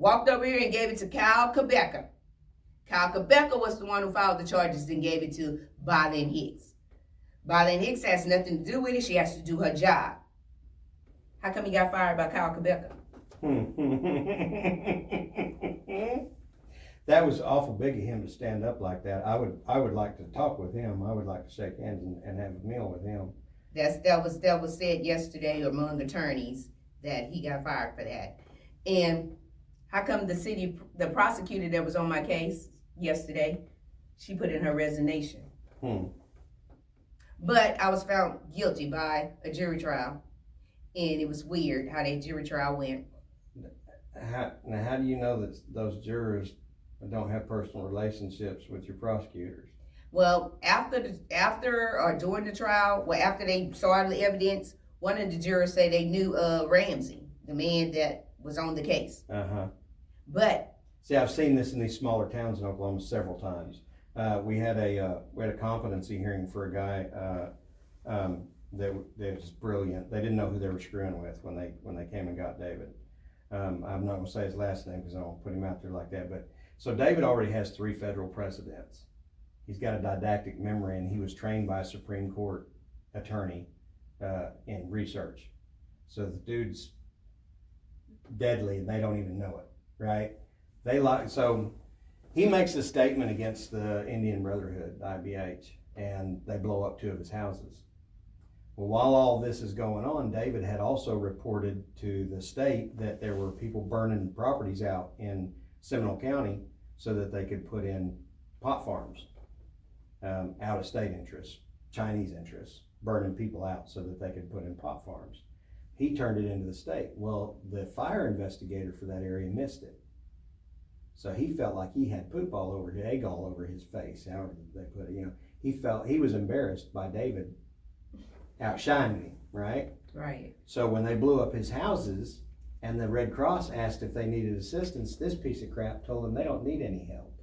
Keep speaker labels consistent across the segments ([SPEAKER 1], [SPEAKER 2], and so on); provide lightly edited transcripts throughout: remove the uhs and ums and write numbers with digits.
[SPEAKER 1] walked over here and gave it to Kyle Quebecer. Kyle Quebecer was the one who filed the charges and gave it to Bylin Hicks. Bylin Hicks has nothing to do with it. She has to do her job. How come he got fired by Kyle Quebecer?
[SPEAKER 2] That was awful big of him to stand up like that. I would like to talk with him. I would like to shake hands and have a meal with him.
[SPEAKER 1] That was said yesterday among attorneys that he got fired for that. And how come the prosecutor that was on my case yesterday, she put in her resignation. But I was found guilty by a jury trial, and it was weird how that jury trial went.
[SPEAKER 2] How do you know that those jurors don't have personal relationships with your prosecutors?
[SPEAKER 1] Well, after or during the trial, after they saw the evidence, one of the jurors said they knew Ramsey, the man that was on the case. But
[SPEAKER 2] see, I've seen this in these smaller towns in Oklahoma several times. We had a competency hearing for a guy that was brilliant. They didn't know who they were screwing with when they came and got David. I'm not going to say his last name because I won't put him out there like that. But so David already has 3 federal presidents. He's got a didactic memory, and he was trained by a Supreme Court attorney in research. So the dude's deadly, and they don't even know it, right? So he makes a statement against the Indian Brotherhood, IBH, and they blow up 2 of his houses. Well, while all this is going on, David had also reported to the state that there were people burning properties out in Seminole County so that they could put in pot farms, out-of-state interests, Chinese interests, burning people out so that they could put in pot farms. He turned it into the state. Well, the fire investigator for that area missed it. So he felt like he had poop all over, egg all over his face, however they put it. He was embarrassed by David outshining him, right?
[SPEAKER 1] Right.
[SPEAKER 2] So when they blew up his houses and the Red Cross asked if they needed assistance, this piece of crap told them they don't need any help.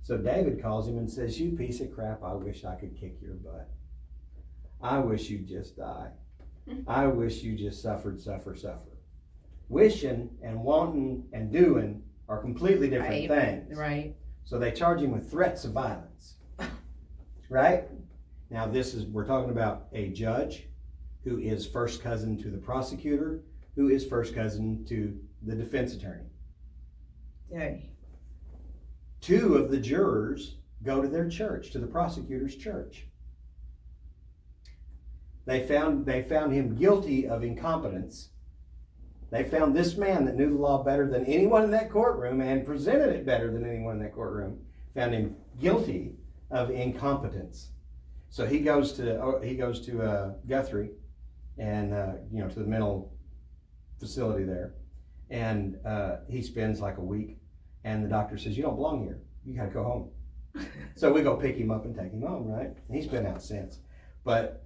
[SPEAKER 2] So David calls him and says, "You piece of crap, I wish I could kick your butt. I wish you'd just die. I wish you just suffer. Wishing and wanting and doing are completely different things.
[SPEAKER 1] Right.
[SPEAKER 2] So they charge him with threats of violence. Right? Now we're talking about a judge who is first cousin to the prosecutor, who is first cousin to the defense attorney.
[SPEAKER 1] Okay.
[SPEAKER 2] 2 of the jurors go to their church, to the prosecutor's church. They found him guilty of incompetence. They found this man that knew the law better than anyone in that courtroom and presented it better than anyone in that courtroom, found him guilty of incompetence. So he goes to Guthrie and to the mental facility there, and he spends like a week, and the doctor says, "You don't belong here. You got to go home." So we go pick him up and take him home, right? And he's been out since. But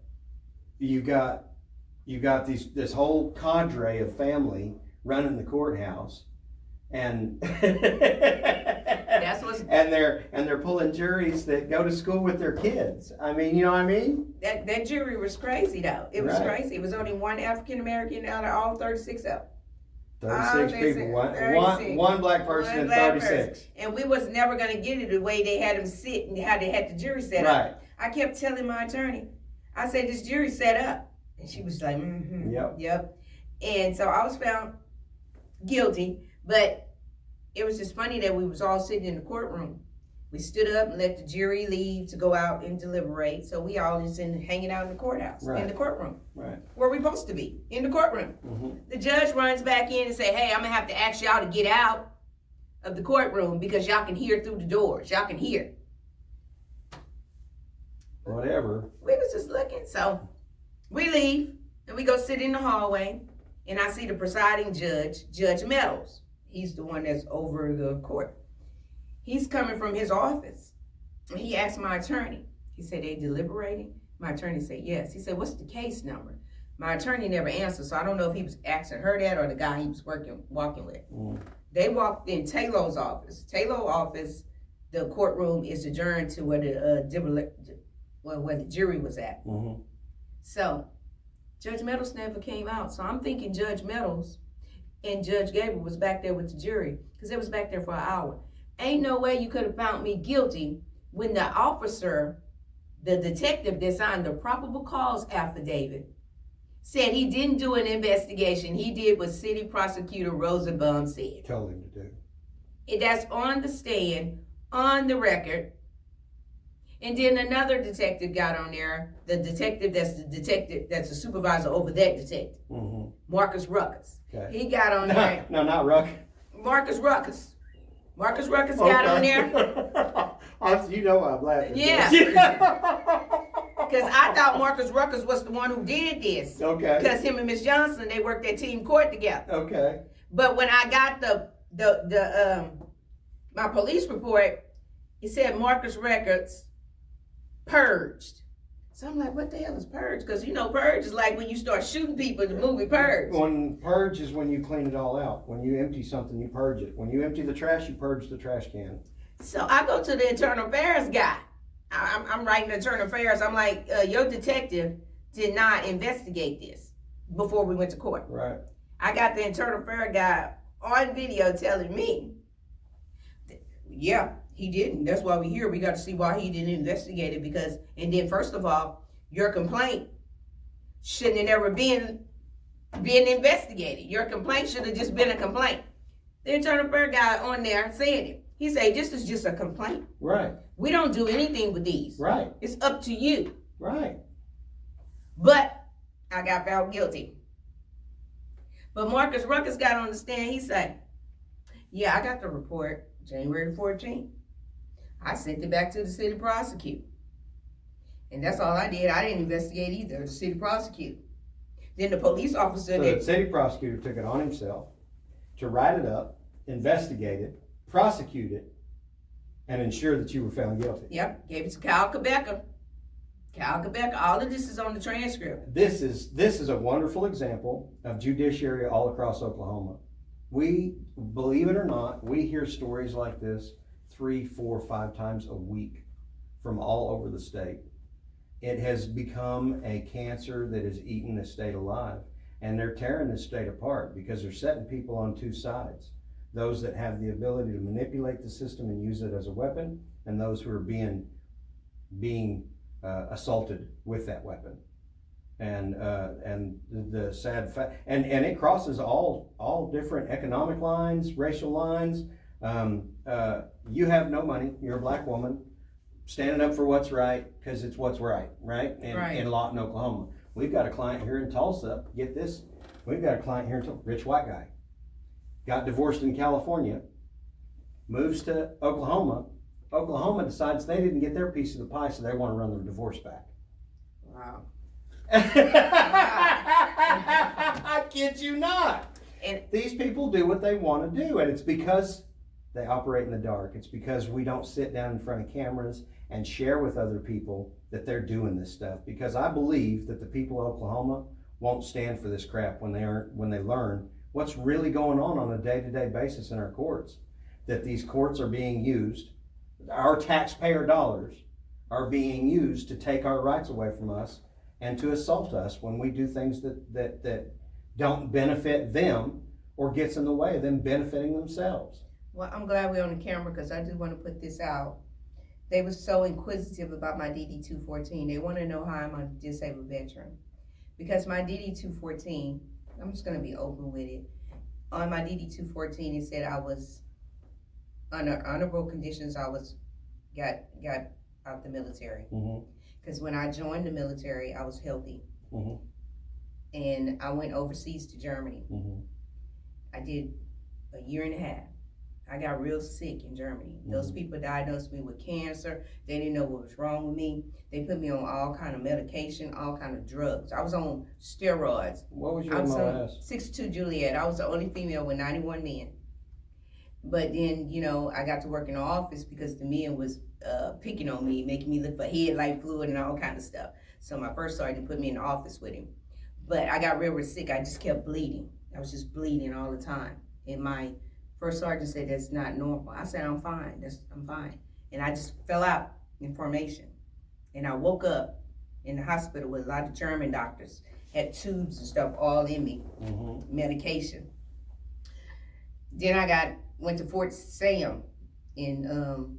[SPEAKER 2] you got this whole cadre of family running the courthouse, and
[SPEAKER 1] That's what's
[SPEAKER 2] and they're pulling juries that go to school with their kids. I mean, you know what I mean?
[SPEAKER 1] That jury was crazy though. It was crazy. It was only one African American out of all 36 of them.
[SPEAKER 2] 36 people, one black person and 36.
[SPEAKER 1] And we was never going to get it the way they had them sit and how they had the jury set up. I kept telling my attorney, I said, "This jury set up." And she was like, yep. And so I was found guilty, but it was just funny that we was all sitting in the courtroom. We stood up and let the jury leave to go out and deliberate. So we all just hanging out in the courthouse, in the courtroom.
[SPEAKER 2] Right.
[SPEAKER 1] Where we supposed to be, in the courtroom.
[SPEAKER 2] Mm-hmm.
[SPEAKER 1] The judge runs back in and say, "Hey, I'm gonna have to ask y'all to get out of the courtroom because y'all can hear through the doors. Y'all can hear."
[SPEAKER 2] Whatever.
[SPEAKER 1] We was just looking. So we leave and we go sit in the hallway, and I see the presiding judge, Judge Meadows. He's the one that's over the court. He's coming from his office. He asked my attorney. He said, "They deliberating?" My attorney said, "Yes." He said, "What's the case number?" My attorney never answered, so I don't know if he was asking her that or the guy he was walking with. They walked in Taylor's office. Taylor's office, the courtroom is adjourned to where the jury was at. So Judge Meadows never came out. So I'm thinking Judge Meadows and Judge Gabriel was back there with the jury because they was back there for an hour. Ain't no way you could have found me guilty when the officer, the detective that signed the probable cause affidavit, said he didn't do an investigation. He did what City Prosecutor Rosenbaum said.
[SPEAKER 2] Told him to do.
[SPEAKER 1] That's on the stand, on the record. And then another detective got on there, the detective that's the supervisor over that detective, Marcus Ruckus. Okay. He got on there.
[SPEAKER 2] No, not Ruck.
[SPEAKER 1] Marcus Ruckus. Marcus Ruckus got on there.
[SPEAKER 2] You know I'm laughing.
[SPEAKER 1] Yeah. Because I thought Marcus Ruckus was the one who did this. Okay. Because him and Miss Johnson, they worked at team court together. Okay. But when I got my police report, it said Marcus Records purged. So I'm like, what the hell is purge? Because purge is like when you start shooting people in the movie Purge.
[SPEAKER 2] When purge is when you clean it all out. When you empty something, you purge it. When you empty the trash, you purge the trash can.
[SPEAKER 1] So I go to the internal affairs guy. I'm writing internal affairs. I'm like, your detective did not investigate this before we went to court.
[SPEAKER 2] Right.
[SPEAKER 1] I got the internal affairs guy on video telling me, yeah, he didn't. That's why we're here. We got to see why he didn't investigate it because, and then first of all, your complaint shouldn't have never been investigated. Your complaint should have just been a complaint. The internal affairs guy on there saying it. He said, this is just a complaint.
[SPEAKER 2] Right.
[SPEAKER 1] We don't do anything with these.
[SPEAKER 2] Right.
[SPEAKER 1] It's up to you.
[SPEAKER 2] Right.
[SPEAKER 1] But I got found guilty. But Marcus Ruckus got on the stand. He said, yeah, I got the report January 14th. I sent it back to the city prosecutor. And that's all I did. I didn't investigate either, the city prosecutor. Then the police officer...
[SPEAKER 2] So the city prosecutor took it on himself to write it up, investigate it, prosecute it, and ensure that you were found guilty.
[SPEAKER 1] Yep, gave it to Kyle Quebecer. Kyle Quebecer, all of this is on the transcript.
[SPEAKER 2] This is a wonderful example of judiciary all across Oklahoma. We, believe it or not, we hear stories like this 3, 4, 5 times a week from all over the state. It has become a cancer that is eating the state alive. And they're tearing the state apart because they're setting people on two sides. Those that have the ability to manipulate the system and use it as a weapon, and those who are being assaulted with that weapon. And the sad fact, and it crosses all different economic lines, racial lines. You have no money. You're a black woman standing up for what's right because it's what's right in Lawton, Oklahoma. We've got a client here in Tulsa. Get this. We've got a client here in Tulsa, rich white guy. Got divorced in California, moves to Oklahoma. Oklahoma decides they didn't get their piece of the pie, so they want to run their divorce back.
[SPEAKER 1] Wow.
[SPEAKER 2] I kid you not. And these people do what they want to do, and it's because they operate in the dark. It's because we don't sit down in front of cameras and share with other people that they're doing this stuff. Because I believe that the people of Oklahoma won't stand for this crap when they learn what's really going on a day-to-day basis in our courts. That these courts are being used, our taxpayer dollars are being used to take our rights away from us and to assault us when we do things that don't benefit them or gets in the way of them benefiting themselves.
[SPEAKER 1] Well, I'm glad we're on the camera because I do want to put this out. They were so inquisitive about my DD-214. They want to know how I'm a disabled veteran. Because my DD-214, I'm just going to be open with it. On my DD-214, it said I was, under honorable conditions, I got out the military. Because when I joined the military, I was healthy. And I went overseas to Germany. I did a year and a half. I got real sick in Germany. Those people diagnosed me with cancer. They didn't know what was wrong with me. They put me on all kind of medication, all kind of drugs. I was on steroids.
[SPEAKER 2] What was your MOS?
[SPEAKER 1] 6'2" Juliet. I was the only female with 91 men. But then, I got to work in the office because the men was picking on me, making me look for headlight fluid and all kind of stuff. So my first sergeant put me in the office with him. But I got real sick. I just kept bleeding. I was just bleeding all the time. And my first sergeant said, that's not normal. I said, I'm fine. I'm fine. And I just fell out in formation. And I woke up in the hospital with a lot of German doctors, had tubes and stuff all in me, medication. Then I went to Fort Sam in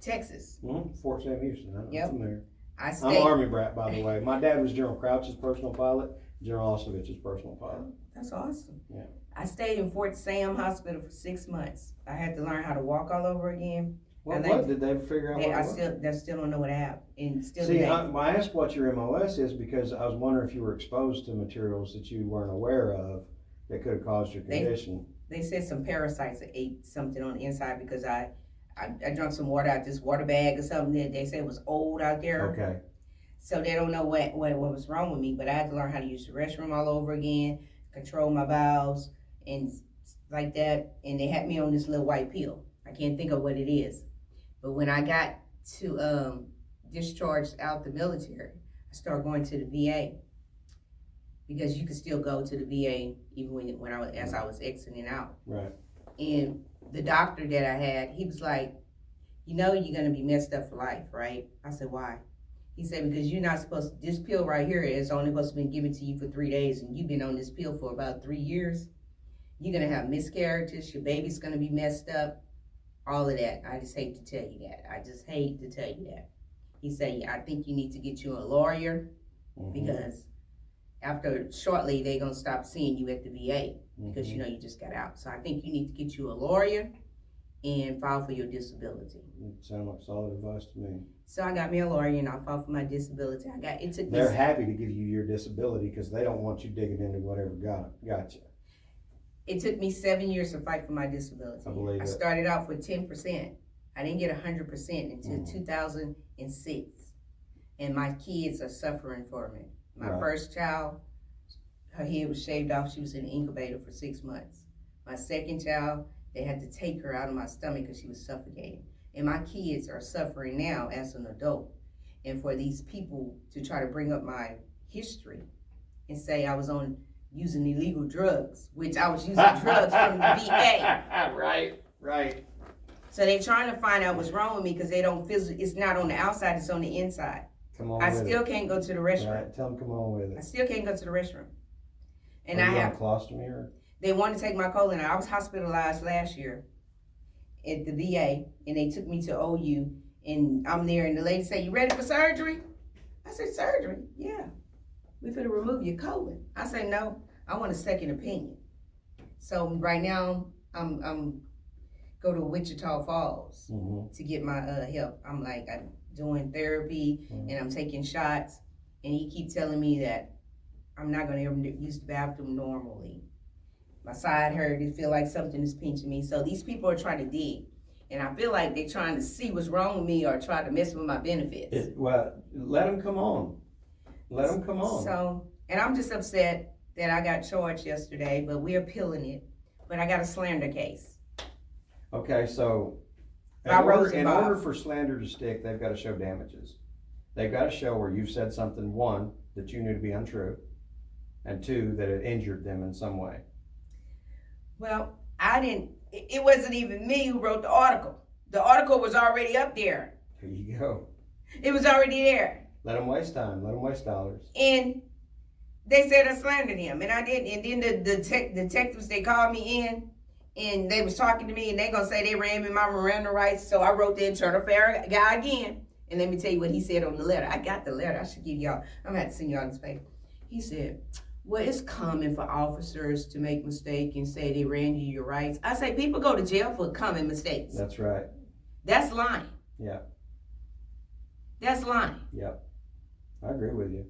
[SPEAKER 1] Texas.
[SPEAKER 2] Fort Sam Houston. I'm
[SPEAKER 1] Yep.
[SPEAKER 2] familiar.
[SPEAKER 1] I
[SPEAKER 2] I'm an Army brat, by the way. My dad was General Crouch's personal pilot, General Oslovich's personal pilot.
[SPEAKER 1] That's awesome.
[SPEAKER 2] Yeah.
[SPEAKER 1] I stayed in Fort Sam Hospital for 6 months. I had to learn how to walk all over again.
[SPEAKER 2] What did they ever figure out?
[SPEAKER 1] They still don't know what happened. And still
[SPEAKER 2] See, I asked what your MOS is because I was wondering if you were exposed to materials that you weren't aware of that could have caused your condition.
[SPEAKER 1] They said some parasites ate something on the inside because I drank some water out this water bag or something that they said was old out there.
[SPEAKER 2] Okay.
[SPEAKER 1] So they don't know what was wrong with me, but I had to learn how to use the restroom all over again, control my bowels and like that. And they had me on this little white pill. I can't think of what it is. But when I got to discharged out the military, I started going to the VA because you could still go to the VA even as I was exiting out.
[SPEAKER 2] Right.
[SPEAKER 1] And the doctor that I had, he was like, you know you're going to be messed up for life, right? I said, why? He said, because you're not supposed to, this pill right here is only supposed to be given to you for 3 days, and you've been on this pill for about 3 years. You're going to have miscarriages, your baby's going to be messed up, all of that. I just hate to tell you that. I just hate to tell you that. He said, I think you need to get you a lawyer because shortly they're going to stop seeing you at the VA because you know you just got out. So I think you need to get you a lawyer and file for your disability.
[SPEAKER 2] It sounds like solid advice to me.
[SPEAKER 1] So I got me a lawyer and I filed for my disability.
[SPEAKER 2] They're happy to give you your disability because they don't want you digging into whatever got you.
[SPEAKER 1] It took me 7 years to fight for my disability.
[SPEAKER 2] I believe it.
[SPEAKER 1] I started out with 10%. I didn't get 100% until 2006. And my kids are suffering for me. My first child, her head was shaved off. She was in the incubator for 6 months. My second child, they had to take her out of my stomach because she was suffocating. And my kids are suffering now as an adult. And for these people to try to bring up my history and say I was using illegal drugs, which I was using drugs from the VA.
[SPEAKER 2] Right.
[SPEAKER 1] So they're trying to find out what's wrong with me because they don't feel it's not on the outside, it's on the inside.
[SPEAKER 2] Come on.
[SPEAKER 1] I still can't go to the restroom.
[SPEAKER 2] Right, tell them come on with it.
[SPEAKER 1] I still can't go to the restroom. And
[SPEAKER 2] Are
[SPEAKER 1] I
[SPEAKER 2] you
[SPEAKER 1] have
[SPEAKER 2] on colostomy or?
[SPEAKER 1] They want to take my colon out. I was hospitalized last year at the VA, and they took me to OU, and I'm there, and the lady said, "You ready for surgery?" I said, "Surgery? Yeah. We finna remove your colon." I said, "No, I want a second opinion." So right now, I'm go to Wichita Falls to get my help. I'm doing therapy, and I'm taking shots, and he keep telling me that I'm not gonna ever use the bathroom normally. My side hurt, it feel like something is pinching me. So these people are trying to dig. And I feel like they're trying to see what's wrong with me or try to mess with my benefits.
[SPEAKER 2] Well, let them come on. Let them come on.
[SPEAKER 1] So, and I'm just upset that I got charged yesterday, but we're appealing it. But I got a slander case.
[SPEAKER 2] Okay, so in order for slander to stick, they've got to show damages. They've got to show where you've said something, one, that you knew to be untrue, and two, that it injured them in some way.
[SPEAKER 1] Well, it wasn't even me who wrote the article. The article was already up there.
[SPEAKER 2] There you go.
[SPEAKER 1] It was already there.
[SPEAKER 2] Let them waste time. Let them waste dollars.
[SPEAKER 1] And they said I slandered him, and I didn't. And then the detectives, they called me in, and they was talking to me, and they gonna say they ran me my Miranda rights. So I wrote the internal affair guy again, and let me tell you what he said on the letter. I got the letter. I should give y'all. I'm gonna have to send y'all this paper. He said, "Well, it's common for officers to make mistakes and say they ran you your rights." I say people go to jail for common mistakes.
[SPEAKER 2] That's right.
[SPEAKER 1] That's lying.
[SPEAKER 2] Yeah.
[SPEAKER 1] That's lying.
[SPEAKER 2] Yep. I agree with you.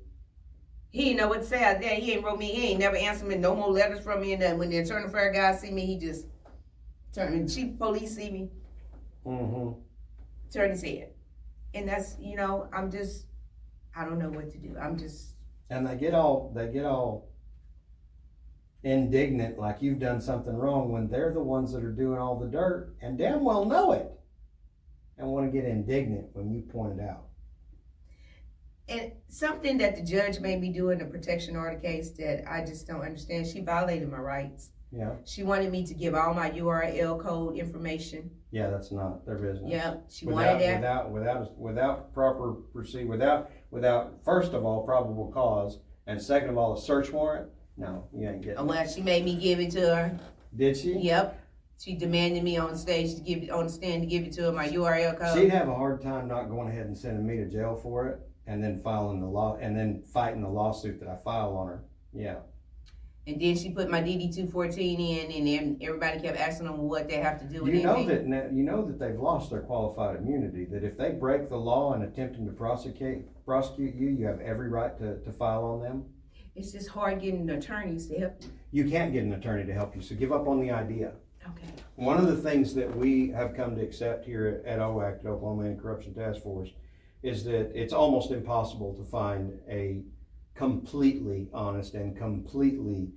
[SPEAKER 1] He didn't know what to say out there. He ain't wrote me. He ain't never answered me. No more letters from me. And then when the internal affair guy see me, he just turned. And chief of police see me. Turn his head. And that's, I don't know what to do.
[SPEAKER 2] And they get all indignant like you've done something wrong when they're the ones that are doing all the dirt and damn well know it and want to get indignant when you point it out.
[SPEAKER 1] And something that the judge made me do in the protection order case that I just don't understand. She violated my rights.
[SPEAKER 2] Yeah.
[SPEAKER 1] She wanted me to give all my URL code information.
[SPEAKER 2] Yeah, that's not their business.
[SPEAKER 1] Yeah, she wanted that.
[SPEAKER 2] Without proper without first of all probable cause, and second of all a search warrant. No, you ain't getting it.
[SPEAKER 1] Well, she made me give it to her.
[SPEAKER 2] Did she?
[SPEAKER 1] Yep. She demanded me on stage to give on the stand to give it to her my URL code.
[SPEAKER 2] She'd have a hard time not going ahead and sending me to jail for it, and then filing the law, and then fighting the lawsuit that I file on her. Yeah.
[SPEAKER 1] And then she put my DD 214 in, and then everybody kept asking them what they have to do with
[SPEAKER 2] You know
[SPEAKER 1] anything.
[SPEAKER 2] that they've lost their qualified immunity. That if they break the law and attempting to prosecute you, you have every right to file on them.
[SPEAKER 1] It's just hard getting attorneys to help
[SPEAKER 2] You can't get an attorney to help you, so give up on the idea.
[SPEAKER 1] Okay.
[SPEAKER 2] One of the things that we have come to accept here at OAC, the Oklahoma Anti-Corruption Task Force, is that it's almost impossible to find a completely honest and completely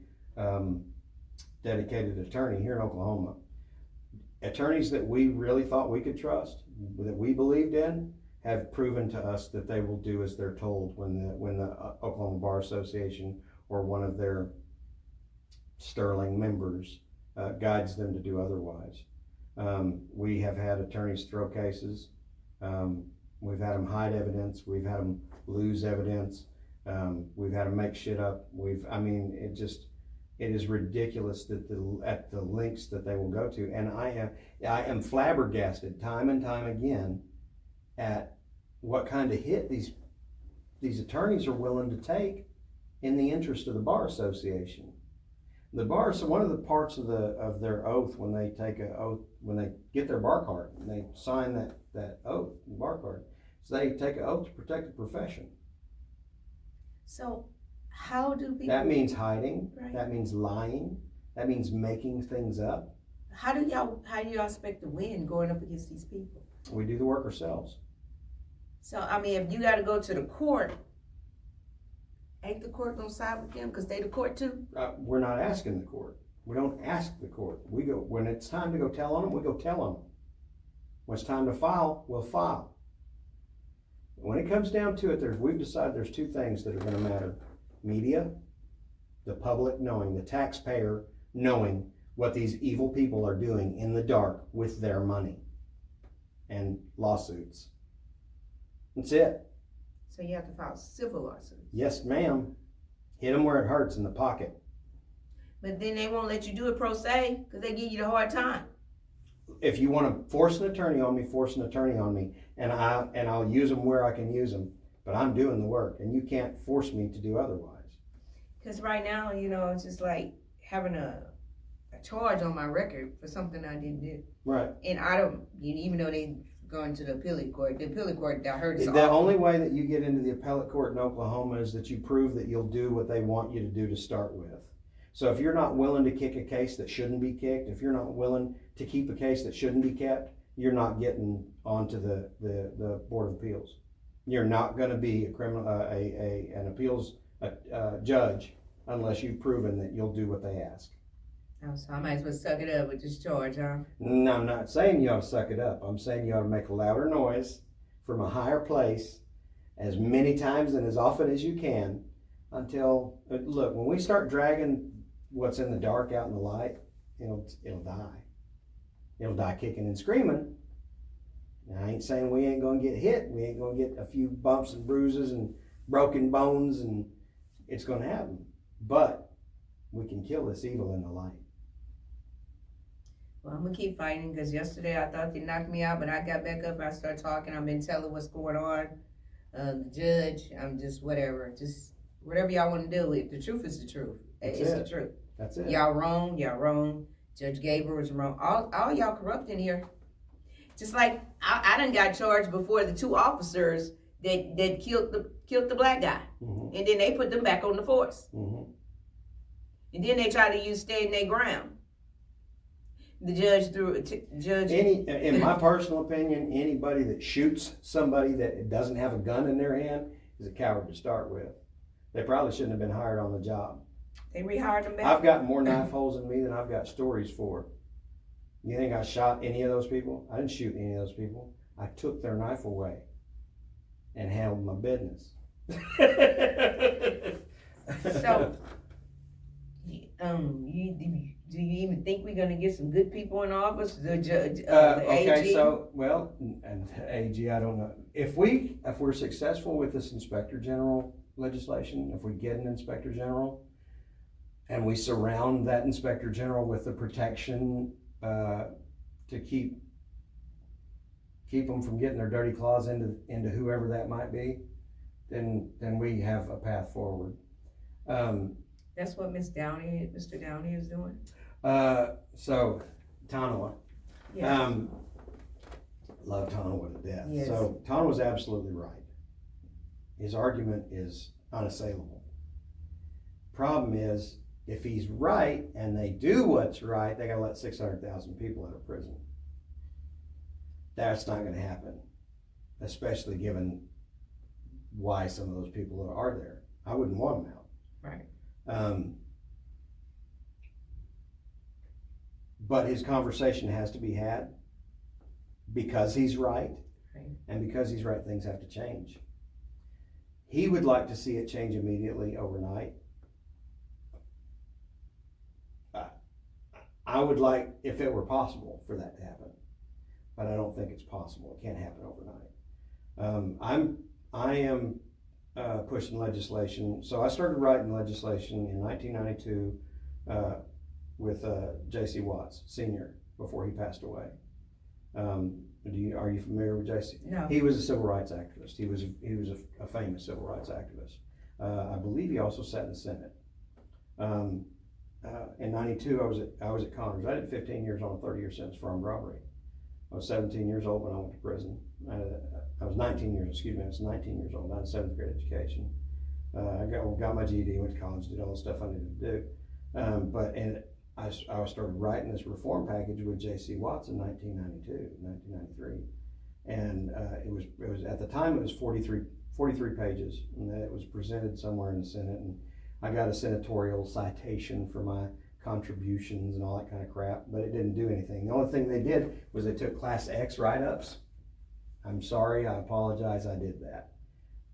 [SPEAKER 2] dedicated attorney here in Oklahoma. Attorneys that we really thought we could trust, that we believed in, have proven to us that they will do as they're told when the Oklahoma Bar Association or one of their sterling members guides them to do otherwise. We have had attorneys throw cases. We've had them hide evidence. We've had them lose evidence. We've had them make shit up. It is ridiculous that at the lengths that they will go to. And I am flabbergasted time and time again at what kind of hit these attorneys are willing to take in the interest of the Bar Association. The bar, so one of the parts of their oath when they take an oath, when they get their bar card, and they sign that oath, the bar card, so they take an oath to protect the profession.
[SPEAKER 1] So how do people...
[SPEAKER 2] That means hiding,
[SPEAKER 1] right.
[SPEAKER 2] That means lying, that means making things up.
[SPEAKER 1] How do y'all expect to win going up against these people?
[SPEAKER 2] We do the work ourselves.
[SPEAKER 1] So, I mean, if you got to go to the court, ain't the court gonna side with them because they the court too?
[SPEAKER 2] We're not asking the court. We don't ask the court. We go, when it's time to go tell on them, we go tell on them. When it's time to file, we'll file. When it comes down to it, we've decided there's two things that are gonna matter. Media, the public knowing, the taxpayer knowing what these evil people are doing in the dark with their money, and lawsuits. That's it.
[SPEAKER 1] So you have to file civil lawsuits.
[SPEAKER 2] Yes, ma'am. Hit them where it hurts, in the pocket.
[SPEAKER 1] But then they won't let you do it pro se because they give you the hard time.
[SPEAKER 2] If you want to force an attorney on me, force an attorney on me, and I'll use them where I can use them. But I'm doing the work, and you can't force me to do otherwise.
[SPEAKER 1] Because right now, it's just like having a charge on my record for something I didn't do.
[SPEAKER 2] Right.
[SPEAKER 1] And I don't, even though they going to the appellate court, I heard it's
[SPEAKER 2] the only way that you get into the appellate court in Oklahoma is that you prove that you'll do what they want you to do to start with. So if you're not willing to kick a case that shouldn't be kicked, if you're not willing to keep a case that shouldn't be kept, you're not getting onto the Board of Appeals. You're not going to be an appeals judge unless you've proven that you'll do what they ask.
[SPEAKER 1] Oh, so I might as well suck it up with this charge, huh?
[SPEAKER 2] No, I'm not saying you ought to suck it up. I'm saying you ought to make a louder noise from a higher place as many times and as often as you can until, look, when we start dragging what's in the dark out in the light, it'll die. It'll die kicking and screaming. Now, I ain't saying we ain't going to get hit. We ain't going to get a few bumps and bruises and broken bones, and it's going to happen. But we can kill this evil in the light.
[SPEAKER 1] Well, I'm going to keep fighting because yesterday I thought they knocked me out, but I got back up. I started talking. I've been telling what's going on. The judge, I'm just whatever. Just whatever y'all want to do. The truth is the truth. It's the truth.
[SPEAKER 2] That's it.
[SPEAKER 1] Y'all wrong. Judge Gabriel was wrong. All y'all corrupt in here. Just like I done got charged before the two officers that killed the black guy. Mm-hmm. And then they put them back on the force. Mm-hmm. And then they try to stand their ground. The judge
[SPEAKER 2] in my personal opinion, anybody that shoots somebody that doesn't have a gun in their hand is a coward to start with. They probably shouldn't have been hired on the job.
[SPEAKER 1] They rehired them back.
[SPEAKER 2] I've got more knife holes in me than I've got stories for. You think I shot any of those people? I didn't shoot any of those people. I took their knife away and handled my business.
[SPEAKER 1] So, do you even think we're gonna get some good people in office? The judge, the AG?
[SPEAKER 2] Okay, so and AG, I don't know if we're successful with this Inspector General legislation. If we get an Inspector General, and we surround that Inspector General with the protection to keep them from getting their dirty claws into whoever that might be, then we have a path forward.
[SPEAKER 3] That's what Mr. Downey is doing?
[SPEAKER 2] So, Tanoa.
[SPEAKER 3] Yeah.
[SPEAKER 2] Love Tanoa to death.
[SPEAKER 3] Yes.
[SPEAKER 2] So, Tanoa's absolutely right. His argument is unassailable. Problem is, if he's right and they do what's right, they gotta let 600,000 people out of prison. That's not gonna happen, especially given why some of those people are there. I wouldn't want them out.
[SPEAKER 3] Right.
[SPEAKER 2] But his conversation has to be had because he's right, and because he's right, things have to change. He would like to see it change immediately overnight. I would like, if it were possible, for that to happen, but I don't think it's possible. It can't happen overnight. I am pushing legislation. So I started writing legislation in 1992 with J.C. Watts Sr. before he passed away. Are you familiar with J.C.?
[SPEAKER 3] No.
[SPEAKER 2] He was a civil rights activist. He was a famous civil rights activist. I believe he also sat in the Senate. In 92, I was at Connors. I did 15 years on a 30-year sentence for armed robbery. I was 17 years old when I went to prison. I was 19 years old. I had a 7th grade education. I got my GED, went to college, did all the stuff I needed to do. I started writing this reform package with J.C. Watts in 1993. And it was at the time, it was 43 pages. And it was presented somewhere in the Senate. And I got a senatorial citation for my contributions and all that kind of crap, but it didn't do anything. The only thing they did was they took Class X write-ups. I'm sorry, I apologize, I did that.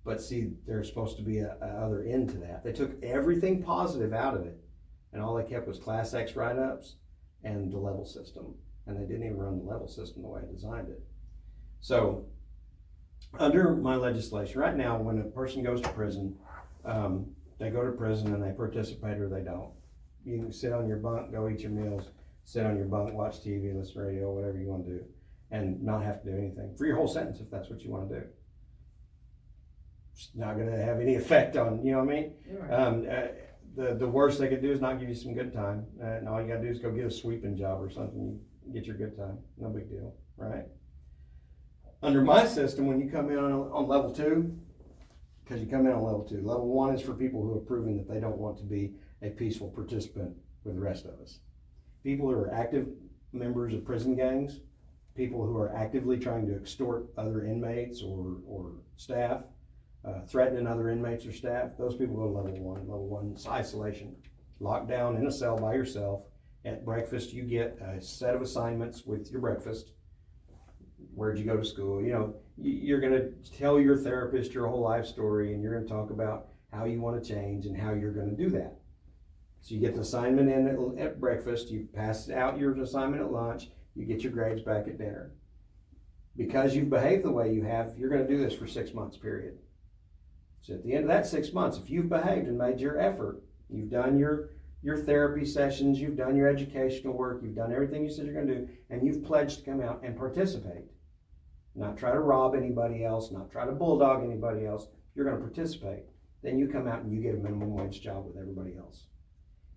[SPEAKER 2] But see, there's supposed to be a other end to that. They took everything positive out of it, and all they kept was Class X write-ups and the level system. And they didn't even run the level system the way I designed it. So, under my legislation, right now, when a person goes to prison, they go to prison and they participate or they don't. You can sit on your bunk, go eat your meals, sit on your bunk, watch TV, listen to radio, whatever you want to do, and not have to do anything for your whole sentence if that's what you want to do. It's not going to have any effect on, you know what I mean?
[SPEAKER 3] Right.
[SPEAKER 2] The worst they could do is not give you some good time, and all you got to do is go get a sweeping job or something, you get your good time, no big deal, right? Under my system, when you come in on level 2, because you come in on level 2. Level 1 is for people who have proven that they don't want to be a peaceful participant with the rest of us. People who are active members of prison gangs, people who are actively trying to extort other inmates or staff, threatening other inmates or staff, those people go to level 1. Level 1 is isolation. Locked down in a cell by yourself. At breakfast, you get a set of assignments with your breakfast. Where'd you go to school? You know, you're going to tell your therapist your whole life story, and you're going to talk about how you want to change and how you're going to do that. So you get the assignment in at breakfast, you pass out your assignment at lunch, you get your grades back at dinner. Because you've behaved the way you have, you're going to do this for 6 months, period. So at the end of that 6 months, if you've behaved and made your effort, you've done your therapy sessions, you've done your educational work, you've done everything you said you're going to do, and you've pledged to come out and participate. Not try to rob anybody else, not try to bulldog anybody else. You're going to participate. Then you come out and you get a minimum wage job with everybody else.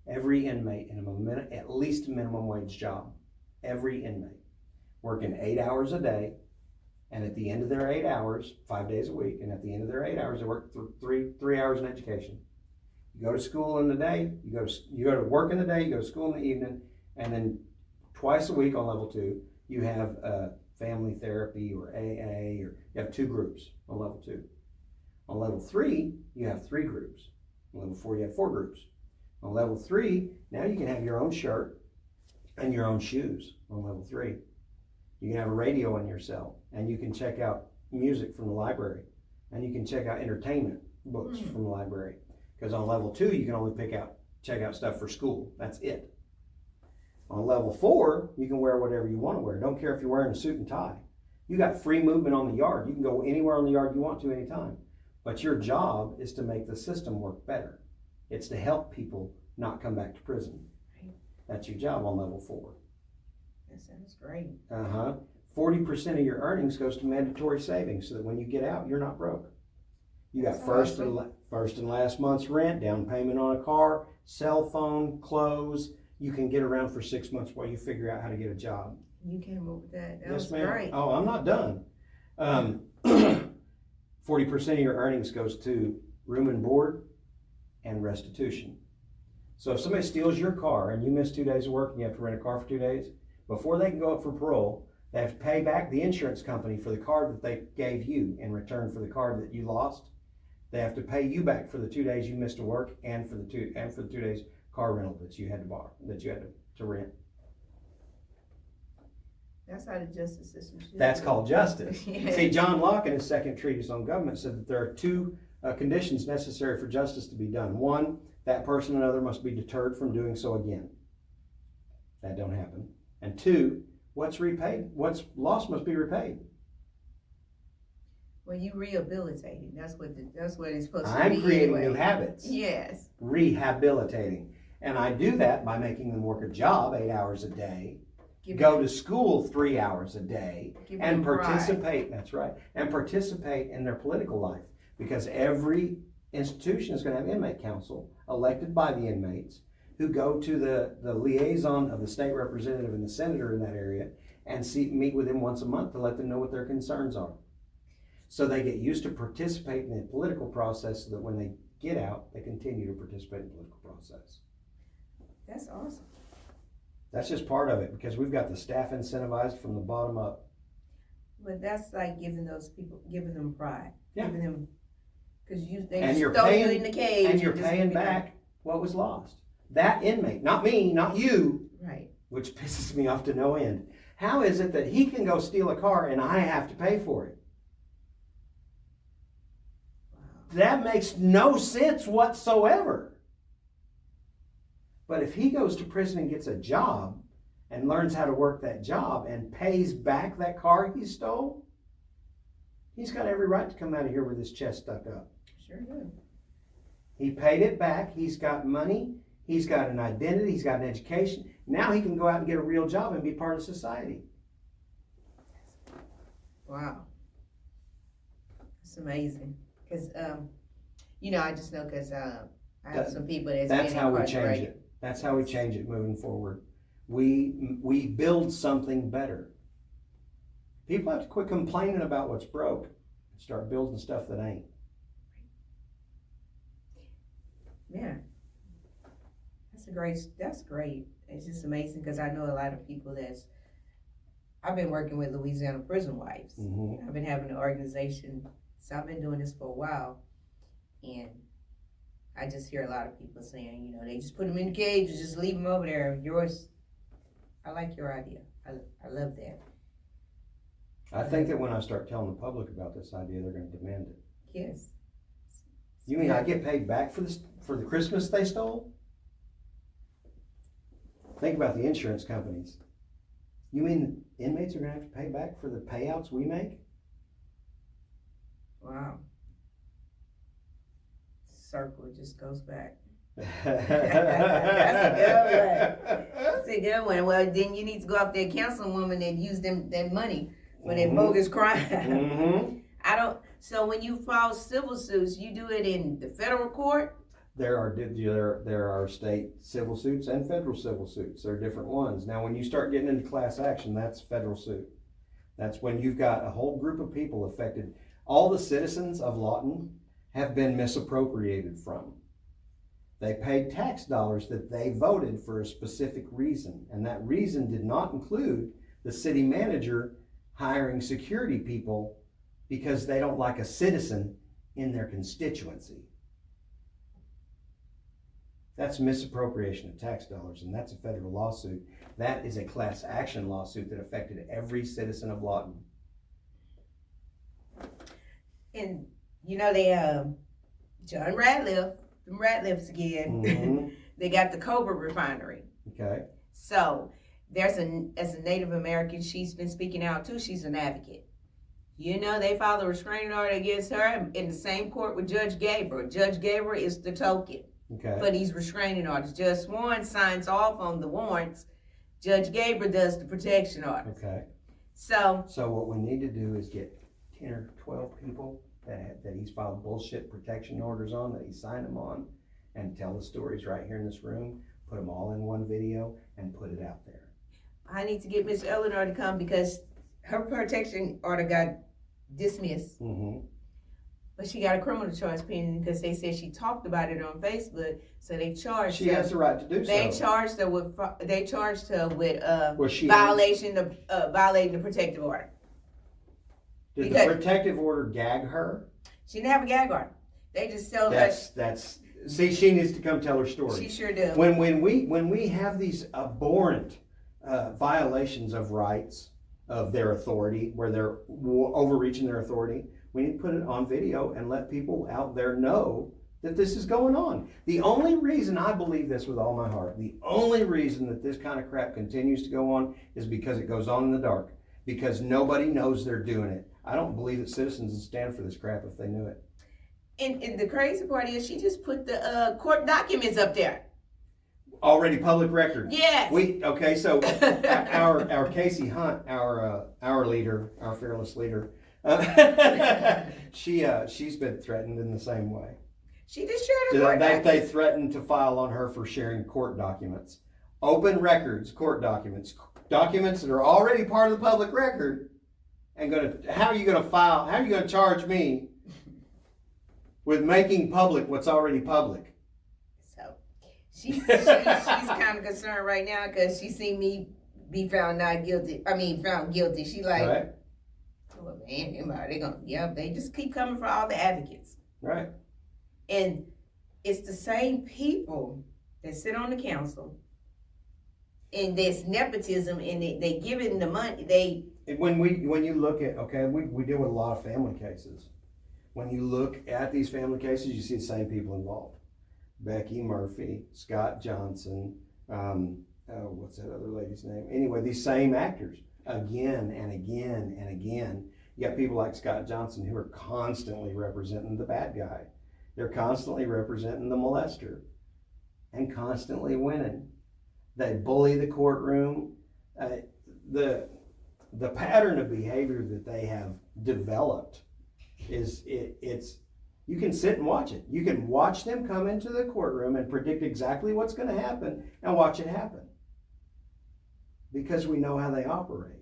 [SPEAKER 2] Every inmate in at least a minimum wage job. Every inmate working 8 hours a day, and at the end of their 8 hours, 5 days a week, and at the end of their 8 hours, they work three hours in education. You go to school in the day, you go to work in the day, you go to school in the evening, and then twice a week on level 2, you have family therapy or AA, or you have 2 groups on level 2. On level 3, you have 3 groups. On level 4, you have 4 groups. On level 3, now you can have your own shirt and your own shoes on level 3. You can have a radio in your cell, and you can check out music from the library, and you can check out entertainment books from the library. Because on level 2, you can only check out stuff for school. That's it. On level 4, you can wear whatever you want to wear. Don't care if you're wearing a suit and tie. You got free movement on the yard. You can go anywhere on the yard you want to anytime. But your job is to make the system work better. It's to help people not come back to prison. That's your job on level 4.
[SPEAKER 1] Sounds great.
[SPEAKER 2] 40% of your earnings goes to mandatory savings, so that when you get out, you're not broke. You got
[SPEAKER 1] That's
[SPEAKER 2] first
[SPEAKER 1] awesome.
[SPEAKER 2] and last month's rent, down payment on a car, cell phone, clothes. You can get around for 6 months while you figure out how to get a job.
[SPEAKER 1] You came up with that. That
[SPEAKER 2] Yes,
[SPEAKER 1] was
[SPEAKER 2] ma'am.
[SPEAKER 1] great.
[SPEAKER 2] Oh, I'm not done. 40% of your earnings goes to room and board and restitution. So if somebody steals your car and you miss 2 days of work and you have to rent a car for 2 days, before they can go up for parole, they have to pay back the insurance company for the car that they gave you in return for the car that you lost. They have to pay you back for the 2 days you missed to work and for the 2 days car rental that you had to borrow, that you had to rent.
[SPEAKER 1] That's how the justice system should
[SPEAKER 2] That's
[SPEAKER 1] be.
[SPEAKER 2] called justice.
[SPEAKER 1] Yeah.
[SPEAKER 2] See, John Locke in his second treatise on government said that there are two conditions necessary for justice to be done. One, that person or another must be deterred from doing so again. That don't happen. And two, what's lost must be repaid.
[SPEAKER 1] Well, you rehabilitating. That's what it's supposed to be.
[SPEAKER 2] I'm creating
[SPEAKER 1] anyway.
[SPEAKER 2] new habits.
[SPEAKER 1] Yes.
[SPEAKER 2] Rehabilitating. And I do that by making them work a job 8 hours a day,
[SPEAKER 1] Give
[SPEAKER 2] go
[SPEAKER 1] them-
[SPEAKER 2] to school 3 hours a day,
[SPEAKER 1] give
[SPEAKER 2] and
[SPEAKER 1] them pride.
[SPEAKER 2] participate, that's right, and participate in their political life. Because every institution is going to have inmate council elected by the inmates who go to the liaison of the state representative and the senator in that area and meet with him once a month to let them know what their concerns are. So they get used to participating in the political process so that when they get out, they continue to participate in the political process.
[SPEAKER 1] That's awesome.
[SPEAKER 2] That's just part of it, because we've got the staff incentivized from the bottom up.
[SPEAKER 1] But that's like giving them pride.
[SPEAKER 2] Yeah.
[SPEAKER 1] Giving them, because they
[SPEAKER 2] And
[SPEAKER 1] just
[SPEAKER 2] you're
[SPEAKER 1] throw
[SPEAKER 2] paying-
[SPEAKER 1] you in the cage.
[SPEAKER 2] And you're
[SPEAKER 1] just
[SPEAKER 2] paying
[SPEAKER 1] leave it there.
[SPEAKER 2] back what was lost. That inmate, not me, not you,
[SPEAKER 1] Right.
[SPEAKER 2] which pisses me off to no end. How is it that he can go steal a car and I have to pay for it?
[SPEAKER 1] Wow.
[SPEAKER 2] That makes no sense whatsoever. But if he goes to prison and gets a job and learns how to work that job and pays back that car he stole, he's got every right to come out of here with his chest stuck up.
[SPEAKER 1] Sure do.
[SPEAKER 2] He paid it back. He's got money. He's got an identity. He's got an education. Now he can go out and get a real job and be part of society.
[SPEAKER 1] Wow. It's amazing. Because, I just know because I have some people that's
[SPEAKER 2] That's
[SPEAKER 1] been
[SPEAKER 2] how we change
[SPEAKER 1] incarcerated.
[SPEAKER 2] it. That's how we change it moving forward. We build something better. People have to quit complaining about what's broke and start building stuff that ain't.
[SPEAKER 1] Yeah. That's great. It's just amazing because I know a lot of people I've been working with Louisiana Prison Wives.
[SPEAKER 2] Mm-hmm.
[SPEAKER 1] I've been having an organization, so I've been doing this for a while. And I just hear a lot of people saying, they just put them in the cage and just leave them over there. I like your idea. I love that.
[SPEAKER 2] I think that when I start telling the public about this idea, they're going to demand it.
[SPEAKER 1] Yes.
[SPEAKER 2] You mean I get paid back for the Christmas they stole? Think about the insurance companies. You mean inmates are going to have to pay back for the payouts we make?
[SPEAKER 1] Wow. Circle just goes back.
[SPEAKER 2] That's
[SPEAKER 1] That's a good one. Well, then you need to go after that councilwoman that used that money for that
[SPEAKER 2] Mhm.
[SPEAKER 1] bogus crime.
[SPEAKER 2] Mm-hmm.
[SPEAKER 1] So when you file civil suits, you do it in the federal court?
[SPEAKER 2] There are state civil suits and federal civil suits. There are different ones. Now, when you start getting into class action, that's federal suit. That's when you've got a whole group of people affected. All the citizens of Lawton have been misappropriated from. They paid tax dollars that they voted for a specific reason, and that reason did not include the city manager hiring security people because they don't like a citizen in their constituency. That's misappropriation of tax dollars, and that's a federal lawsuit. That is a class action lawsuit that affected every citizen of Lawton.
[SPEAKER 1] And they John Ratliff, them Ratliffs again.
[SPEAKER 2] Mm-hmm.
[SPEAKER 1] They got the Cobra refinery.
[SPEAKER 2] Okay.
[SPEAKER 1] So as a Native American, she's been speaking out too. She's an advocate. They filed a restraining order against her in the same court with Judge Gabriel. Judge Gabriel is the token
[SPEAKER 2] Okay.
[SPEAKER 1] for these restraining orders. Judge Swan signs off on the warrants Judge Gabriel does the protection orders.
[SPEAKER 2] Okay.
[SPEAKER 1] So
[SPEAKER 2] So what we need to do is get 10 or 12 people that he's filed bullshit protection orders on, that he signed them on, and tell the stories right here in this room, put them all in one video, and put it out there.
[SPEAKER 1] I need to get Miss Eleanor to come because her protection order got dismissed.
[SPEAKER 2] Mm-hmm.
[SPEAKER 1] But she got a criminal charge pending because they said she talked about it on Facebook, so they charged
[SPEAKER 2] She
[SPEAKER 1] her.
[SPEAKER 2] has the right to do
[SPEAKER 1] They
[SPEAKER 2] so.
[SPEAKER 1] charged her with
[SPEAKER 2] Was she
[SPEAKER 1] violating the protective order.
[SPEAKER 2] Did
[SPEAKER 1] because-
[SPEAKER 2] the protective order gag her?
[SPEAKER 1] She didn't have a gag order. They just told
[SPEAKER 2] That's see, she needs to come tell her story.
[SPEAKER 1] She sure do.
[SPEAKER 2] When we have these abhorrent violations of rights of their authority, where they're overreaching their authority, we need to put it on video and let people out there know that this is going on. The only reason I believe this with all my heart, the only reason that this kind of crap continues to go on is because it goes on in the dark, because nobody knows they're doing it. I don't believe that citizens would stand for this crap if they knew it.
[SPEAKER 1] And the crazy part is she just put the court documents up there.
[SPEAKER 2] Already public record.
[SPEAKER 1] Yes.
[SPEAKER 2] Okay, so our Casey Hunt, our leader, our fearless leader, she's been threatened in the same way.
[SPEAKER 1] She just shared her court
[SPEAKER 2] They
[SPEAKER 1] documents.
[SPEAKER 2] threatened to file on her for sharing court documents, open records, court documents that are already part of the public record. And how are you gonna file? How are you gonna charge me with making public what's already public?
[SPEAKER 1] So she's kind of concerned right now because she seen me be found guilty. She like,
[SPEAKER 2] Right,
[SPEAKER 1] oh man, they just keep coming for all the advocates.
[SPEAKER 2] right.
[SPEAKER 1] And it's the same people that sit on the council, and there's nepotism, and they giving the money.
[SPEAKER 2] When you look at, okay, we deal with a lot of family cases. When you look at these family cases, you see the same people involved. Becky Murphy, Scott Johnson, what's that other lady's name? Anyway, these same actors again and again and again. You got people like Scott Johnson who are constantly representing the bad guy. They're constantly representing the molester and constantly winning. They bully the courtroom. The pattern of behavior that they have developed is you can sit and watch it. You can watch them come into the courtroom and predict exactly what's going to happen and watch it happen, because we know how they operate.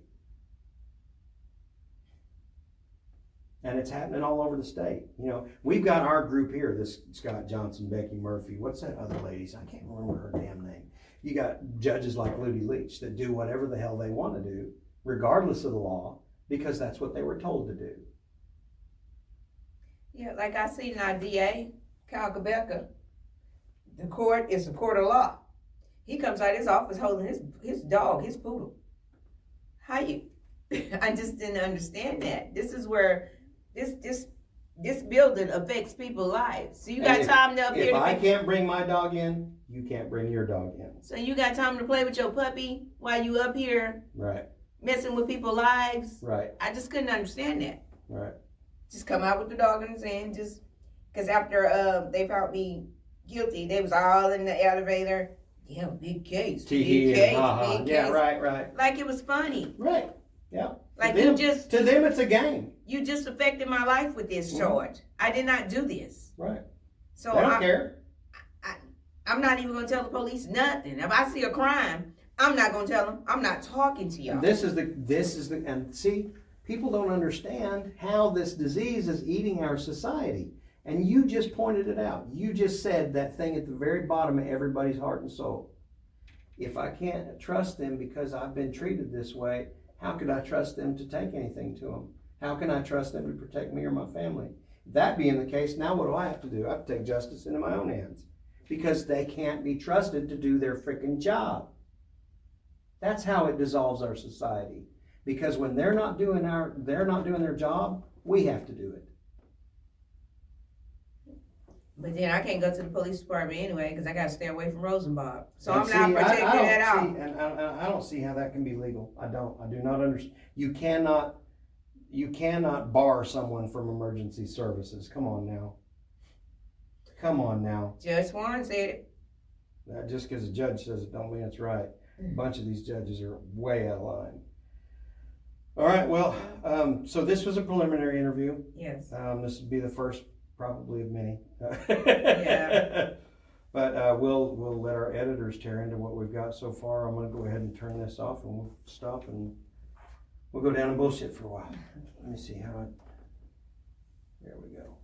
[SPEAKER 2] And it's happening all over the state. You know, we've got our group here, this Scott Johnson, Becky Murphy, what's that other lady's? I can't remember her damn name. You got judges like Ludi Leach that do whatever the hell they want to do, regardless of the law, because that's what they were told to do.
[SPEAKER 1] Yeah, like I see in our DA, Kyle Quebeca, the court is a court of law. He comes out of his office holding his dog, his poodle. How you? I just didn't understand that. This is where this building affects people's lives. So you got time to up here.
[SPEAKER 2] If I can't bring my dog in, you can't bring your dog in.
[SPEAKER 1] So you got time to play with your puppy while you up here
[SPEAKER 2] Right,
[SPEAKER 1] messing with people's lives.
[SPEAKER 2] right,
[SPEAKER 1] I just couldn't understand that.
[SPEAKER 2] right.
[SPEAKER 1] Just come out with the dog in his hand, just because after they found me guilty, they was all in the elevator. Yeah, big case, big
[SPEAKER 2] Tee-hee
[SPEAKER 1] case,
[SPEAKER 2] and
[SPEAKER 1] big
[SPEAKER 2] yeah,
[SPEAKER 1] case.
[SPEAKER 2] right.
[SPEAKER 1] Like it was funny.
[SPEAKER 2] Right, yeah.
[SPEAKER 1] Like
[SPEAKER 2] to them,
[SPEAKER 1] to
[SPEAKER 2] them it's a game.
[SPEAKER 1] you just affected my life with this charge. I did not do this.
[SPEAKER 2] Right.
[SPEAKER 1] So
[SPEAKER 2] They don't care.
[SPEAKER 1] I'm not even gonna tell the police nothing. If I see a crime, I'm not gonna tell them. I'm not talking to y'all.
[SPEAKER 2] And this is the and see, people don't understand how this disease is eating our society. And you just pointed it out. You just said that thing at the very bottom of everybody's heart and soul. If I can't trust them because I've been treated this way, how could I trust them to take anything to them? How can I trust them to protect me or my family? That being the case, now what do I have to do? I have to take justice into my own hands, because they can't be trusted to do their freaking job. That's how it dissolves our society. Because when they're not doing their job, we have to do it.
[SPEAKER 1] But then I can't go to the police department anyway because I got to stay away from Rosenbach. So
[SPEAKER 2] And
[SPEAKER 1] I'm
[SPEAKER 2] see,
[SPEAKER 1] not protected at all.
[SPEAKER 2] I don't see how that can be legal. I do not understand. You cannot bar someone from emergency services. Come on now.
[SPEAKER 1] Judge Warren said it.
[SPEAKER 2] Just because a judge says it don't mean it's right. A bunch of these judges are way out of line. All right, well, so this was a preliminary interview.
[SPEAKER 3] Yes.
[SPEAKER 2] This would be the first probably of many.
[SPEAKER 3] Yeah.
[SPEAKER 2] But we'll let our editors tear into what we've got so far. I'm gonna go ahead and turn this off and we'll stop and we'll go down and bullshit for a while. Let me see how there we go.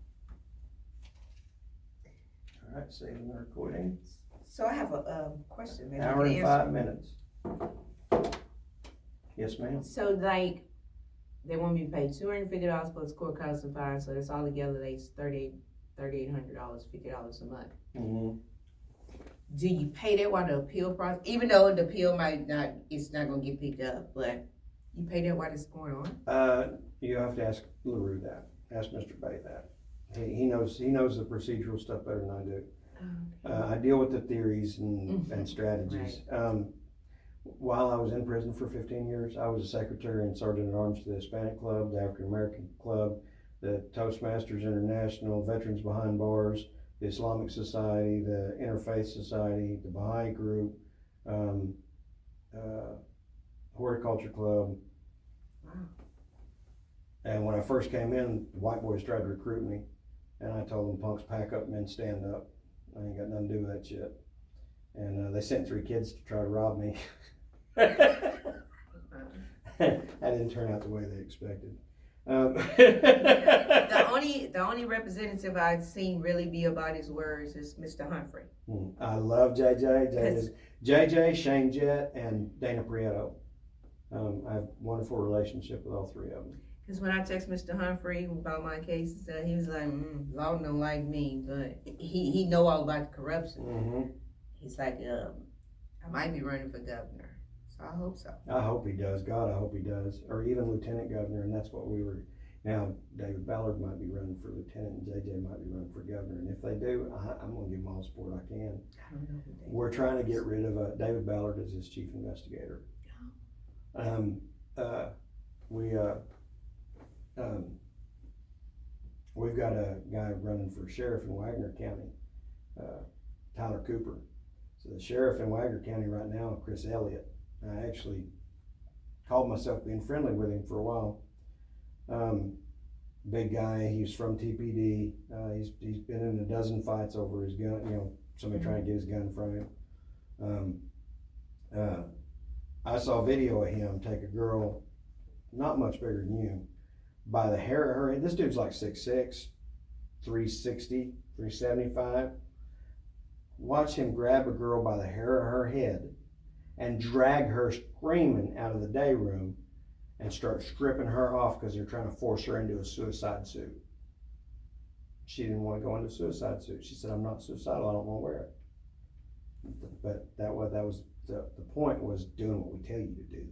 [SPEAKER 2] All right, saving the recording.
[SPEAKER 1] So I have a question. Maybe you
[SPEAKER 2] Hour
[SPEAKER 1] can
[SPEAKER 2] and
[SPEAKER 1] answer.
[SPEAKER 2] 5 minutes. Yes, ma'am.
[SPEAKER 1] So like, they want me to pay $250 plus court costs and fines, so that's all together, that's $3,800, $50 a month.
[SPEAKER 2] Mm-hmm.
[SPEAKER 1] Do you pay that while the appeal process, even though the appeal it's not gonna get picked up, but you pay that while it's going on?
[SPEAKER 2] You have to ask LaRue that. Ask Mr. Bay that. He knows the procedural stuff better than I do. I deal with the theories and strategies. While I was in prison for 15 years, I was a secretary and sergeant at arms to the Hispanic Club, the African American Club, the Toastmasters International, Veterans Behind Bars, the Islamic Society, the Interfaith Society, the Baha'i Group, Horticulture Club.
[SPEAKER 1] Wow.
[SPEAKER 2] And when I first came in, the white boys tried to recruit me, and I told them, punks, pack up, men, stand up. I ain't got nothing to do with that shit. And they sent 3 kids to try to rob me. That didn't turn out the way they expected.
[SPEAKER 1] The only representative I've seen really be about his words is Mr. Humphrey.
[SPEAKER 2] I love JJ. JJ, Shane Jett, and Dana Prieto. I have a wonderful relationship with all 3 of them.
[SPEAKER 1] Because when I text Mr. Humphrey about my cases, he was like, law don't like me, but he know all about the corruption.
[SPEAKER 2] Mm-hmm.
[SPEAKER 1] He's like, I might be running for governor, so I hope so.
[SPEAKER 2] I hope he does. God, I hope he does. Or even lieutenant governor, and that's what we were. Now, David Ballard might be running for lieutenant, and JJ might be running for governor. And if they do, I'm going to give them all the support I can.
[SPEAKER 1] I don't know who they
[SPEAKER 2] We're trying to get rid of David Ballard as his chief investigator. We've got a guy running for sheriff in Wagner County, Tyler Cooper. So the sheriff in Wagner County right now, Chris Elliott. I actually called myself being friendly with him for a while. Big guy, he's from TPD. He's been in a dozen fights over his gun, somebody trying to get his gun from him. I saw a video of him take a girl, not much bigger than you, by the hair of her head. This dude's like 6'6", 360, 375. Watch him grab a girl by the hair of her head and drag her screaming out of the day room and start stripping her off because they're trying to force her into a suicide suit. She didn't want to go into a suicide suit. She said, I'm not suicidal, I don't want to wear it. But that was the point, was doing what we tell you to do,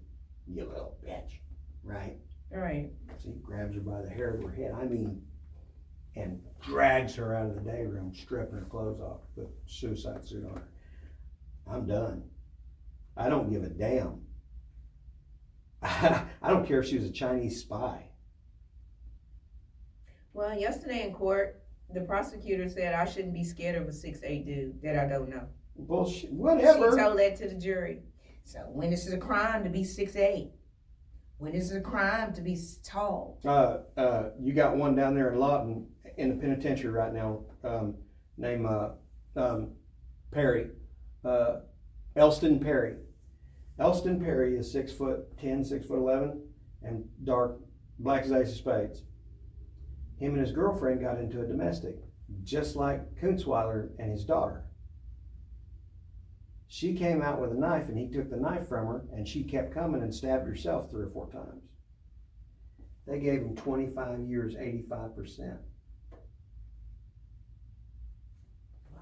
[SPEAKER 2] you little bitch, right?
[SPEAKER 1] All right.
[SPEAKER 2] So he grabs her by the hair of her head, and drags her out of the day room, stripping her clothes off, put a suicide suit on her. I'm done. I don't give a damn. I don't care if she was a Chinese spy.
[SPEAKER 1] Well, yesterday in court, the prosecutor said I shouldn't be scared of a 6'8" dude that I don't know.
[SPEAKER 2] Bullshit, whatever.
[SPEAKER 1] She told that to the jury. So when is it a crime to be 6'8"? When is it a crime to be tall?
[SPEAKER 2] You got one down there in Lawton in the penitentiary right now, named Perry, Elston Perry. Elston Perry is 6'10", 6'11", and dark, black as ace of spades. Him and his girlfriend got into a domestic, just like Kunzweiler and his daughter. She came out with a knife and he took the knife from her, and she kept coming and stabbed herself 3 or 4 times. They gave him 25 years, 85%.
[SPEAKER 1] Wow.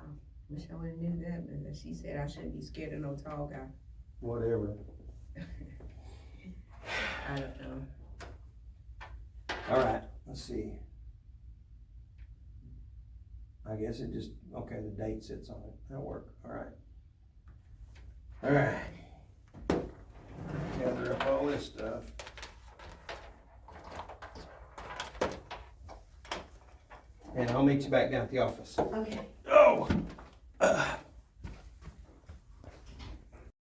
[SPEAKER 1] Wish I would have knew that, but she said I shouldn't be scared of no tall guy.
[SPEAKER 2] Whatever.
[SPEAKER 1] I don't know.
[SPEAKER 2] All right, let's see. I guess it just, okay, the date sits on it. That'll work. All right. All right. Gather up all this stuff. And I'll meet you back down at the office.
[SPEAKER 1] Okay.